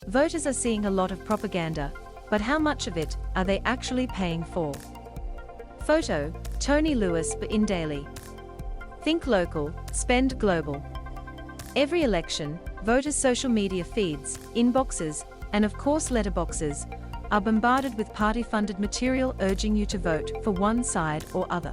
Voters are seeing a lot of propaganda, but how much of it are they actually paying for? Photo, Tony Lewis for InDaily. Think local, spend global. Every election, voters' social media feeds, inboxes, and of course letterboxes, are bombarded with party-funded material urging you to vote for one side or other.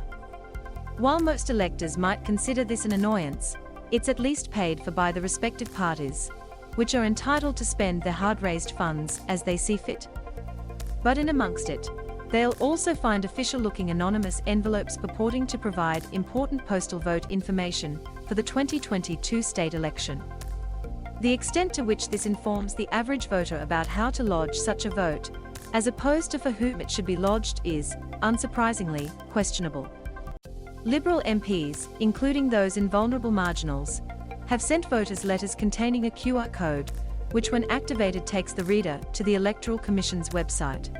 While most electors might consider this an annoyance, it's at least paid for by the respective parties, which are entitled to spend their hard-raised funds as they see fit. But in amongst it, they'll also find official-looking anonymous envelopes purporting to provide important postal vote information for the 2022 state election. The extent to which this informs the average voter about how to lodge such a vote, as opposed to for whom it should be lodged, is, unsurprisingly, questionable. Liberal MPs, including those in vulnerable marginals, have sent voters letters containing a QR code, which when activated takes the reader to the Electoral Commission's website.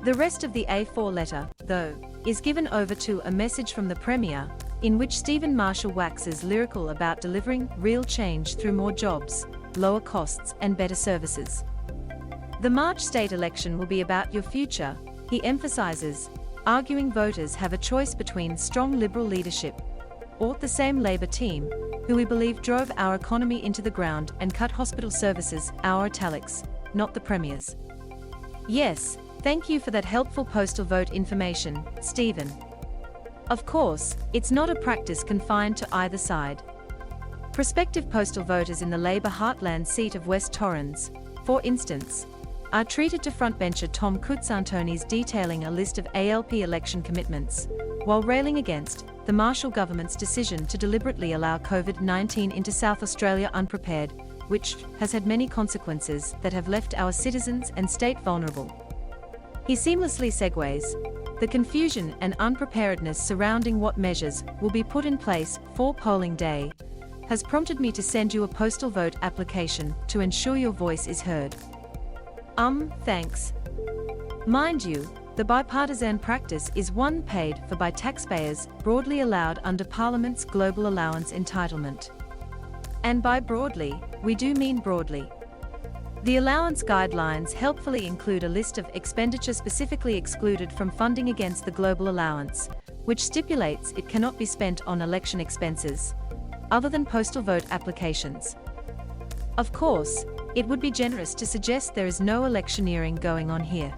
The rest of the A4 letter, though, is given over to a message from the Premier, in which Stephen Marshall waxes lyrical about delivering real change through more jobs, lower costs and better services. The March state election will be about your future, he emphasizes, arguing voters have a choice between strong Liberal leadership or the same Labour team, who we believe drove our economy into the ground and cut hospital services, our italics, not the Premier's. Yes, thank you for that helpful postal vote information, Stephen. Of course, it's not a practice confined to either side. Prospective postal voters in the Labour heartland seat of West Torrens, for instance, are treated to frontbencher Tom Kutsantoni's detailing a list of ALP election commitments, while railing against the Marshall government's decision to deliberately allow COVID-19 into South Australia unprepared, which has had many consequences that have left our citizens and state vulnerable. He seamlessly segues the confusion and unpreparedness surrounding what measures will be put in place for polling day has prompted me to send you a postal vote application to ensure your voice is heard. Thanks. Mind you, the bipartisan practice is one paid for by taxpayers, broadly allowed under Parliament's Global Allowance entitlement. And by broadly, we do mean broadly. The allowance guidelines helpfully include a list of expenditure specifically excluded from funding against the Global Allowance, which stipulates it cannot be spent on election expenses, other than postal vote applications. Of course, it would be generous to suggest there is no electioneering going on here.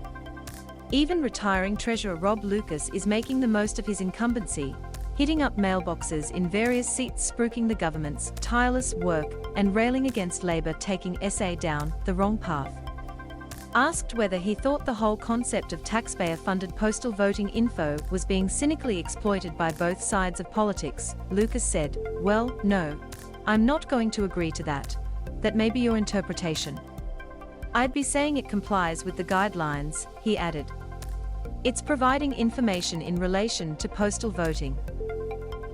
Even retiring Treasurer Rob Lucas is making the most of his incumbency, hitting up mailboxes in various seats, spruiking the government's tireless work and railing against Labour taking SA down the wrong path. Asked whether he thought the whole concept of taxpayer-funded postal voting info was being cynically exploited by both sides of politics, Lucas said, "Well, no. I'm not going to agree to that. That may be your interpretation. I'd be saying it complies with the guidelines," he added. "It's providing information in relation to postal voting.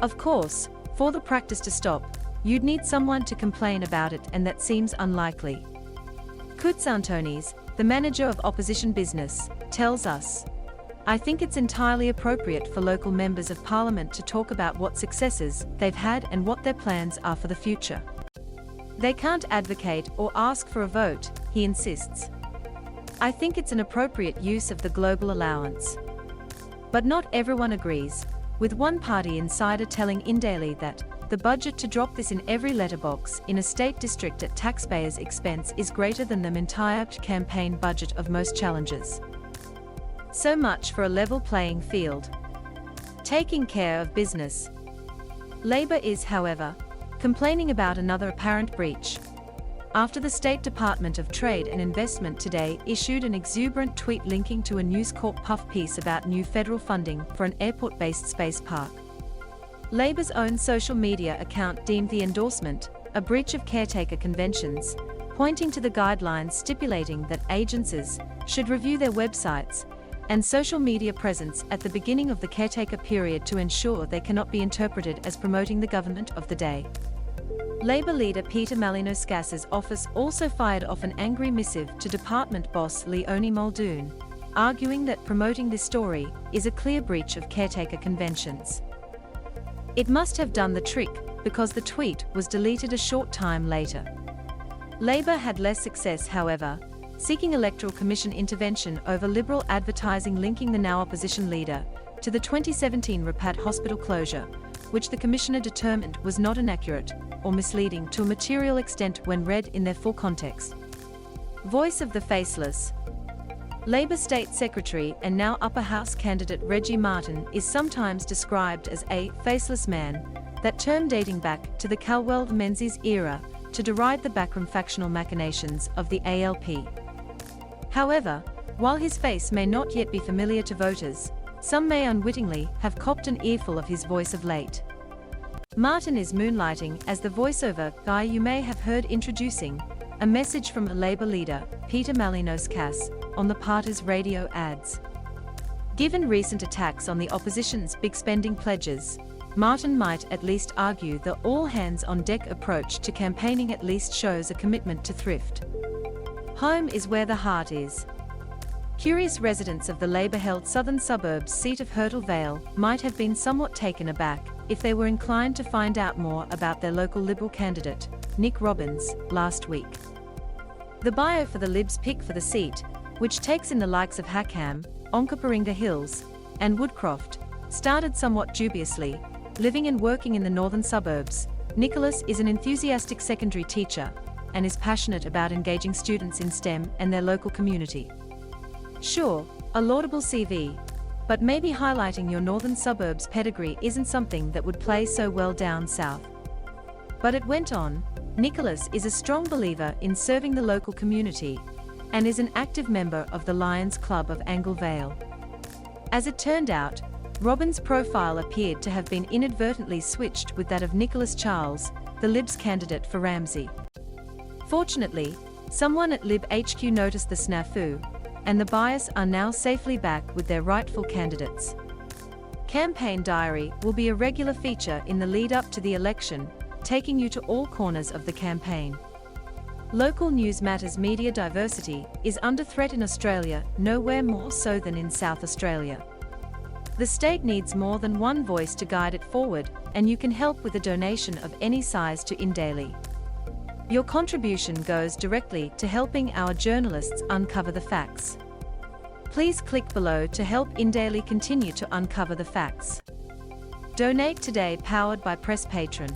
Of course, for the practice to stop, you'd need someone to complain about it, and that seems unlikely." Kutsantoni's, the manager of opposition business, tells us, "I think it's entirely appropriate for local members of Parliament to talk about what successes they've had and what their plans are for the future. They can't advocate or ask for a vote," he insists. "I think it's an appropriate use of the Global Allowance." But not everyone agrees, with one party insider telling InDaily that the budget to drop this in every letterbox in a state district at taxpayers' expense is greater than the entire campaign budget of most challengers. So much for a level playing field. Taking care of business. Labour is, however, complaining about another apparent breach, after the State Department of Trade and Investment today issued an exuberant tweet linking to a News Corp puff piece about new federal funding for an airport-based space park. Labour's own social media account deemed the endorsement a breach of caretaker conventions, pointing to the guidelines stipulating that agencies should review their websites and social media presence at the beginning of the caretaker period to ensure they cannot be interpreted as promoting the government of the day. Labour leader Peter Malinoskasa's office also fired off an angry missive to department boss Leonie Muldoon, arguing that promoting this story is a clear breach of caretaker conventions. It must have done the trick, because the tweet was deleted a short time later. Labour had less success, however, seeking Electoral Commission intervention over Liberal advertising linking the now opposition leader to the 2017 Rapat hospital closure, which the Commissioner determined was not inaccurate or misleading to a material extent when read in their full context. Voice of the Faceless. Labour State Secretary and now Upper House candidate Reggie Martin is sometimes described as a faceless man, that term dating back to the Calwell Menzies era to deride the backroom factional machinations of the ALP. However, while his face may not yet be familiar to voters, some may unwittingly have copped an earful of his voice of late. Martin is moonlighting as the voiceover guy you may have heard introducing a message from a Labour leader, Peter Malinauskas, on the party's radio ads. Given recent attacks on the opposition's big spending pledges, Martin might at least argue the all-hands-on-deck approach to campaigning at least shows a commitment to thrift. Home is where the heart is. Curious residents of the Labour-held southern suburbs seat of Hurtle Vale might have been somewhat taken aback if they were inclined to find out more about their local Liberal candidate, Nick Robbins, last week. The bio for the Libs pick for the seat, which takes in the likes of Hackham, Onkaparinga Hills, and Woodcroft, started somewhat dubiously. Living and working in the northern suburbs, Nicholas is an enthusiastic secondary teacher and is passionate about engaging students in STEM and their local community. Sure, a laudable CV, but maybe highlighting your northern suburbs pedigree isn't something that would play so well down south. But it went on, Nicholas is a strong believer in serving the local community and is an active member of the Lions Club of Angle Vale. As it turned out, Robbins' profile appeared to have been inadvertently switched with that of Nicholas Charles, the Libs candidate for Ramsey. Fortunately, someone at Lib HQ noticed the snafu, and the bias are now safely back with their rightful candidates. Campaign Diary will be a regular feature in the lead-up to the election, taking you to all corners of the campaign. Local news matters. Media diversity is under threat in Australia, nowhere more so than in South Australia. The state needs more than one voice to guide it forward, and you can help with a donation of any size to InDaily. Your contribution goes directly to helping our journalists uncover the facts. Please click below to help InDaily continue to uncover the facts. Donate today, powered by Press Patron.